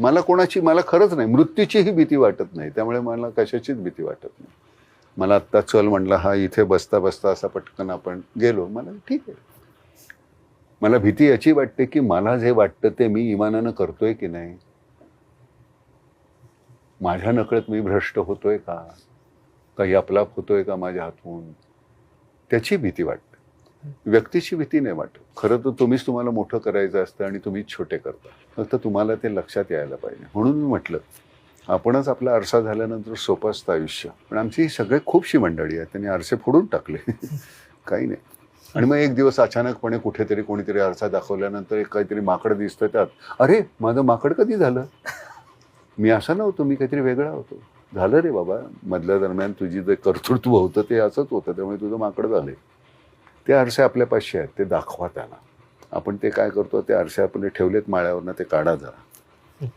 मला खरंच नाही, मृत्यूचीही भीती वाटत नाही, त्यामुळे मला कशाचीच भीती वाटत नाही. मला आत्ता चल म्हटलं, हा इथे बसता बसता असा पटकन आपण गेलो, मला ठीक आहे. मला भीती याची वाटते की मला जे वाटतं ते मी इमानानं करतोय की नाही, माझ्या नकळत मी भ्रष्ट होतोय का, काही अपलाप होतोय का माझ्या हातून, त्याची भीती वाटते. व्यक्तीची भीती नाही वाटत. खरं तर तुम्हीच तुम्हाला मोठं करायचं असतं आणि तुम्हीच छोटे करता, फक्त तुम्हाला ते लक्षात यायला पाहिजे. म्हणून मी म्हटलं आपणच आपला आरसा झाल्यानंतर सोपं असतं आयुष्य. पण आमची सगळे खूपशी मंडळी आहेत, त्यांनी आरसे फोडून टाकले. काही नाही. आणि मग एक दिवस अचानकपणे कुठेतरी कोणीतरी आरसा दाखवल्यानंतर एक काहीतरी माकड दिसतं त्यात. अरे माझं माकड कधी झालं, मी असा नव्हतो, मी काहीतरी वेगळा होतो. झालं रे बाबा, मधल्या दरम्यान तुझी जे कर्तृत्व होतं ते असंच होतं, त्यामुळे तुझं माकड झालंय. ते आरसे आपल्यापाशी आहेत, ते दाखवा त्याला. आपण ते काय करतो, ते आरसे आपण ठेवलेत माळ्यावरनं, ते काढा जरा.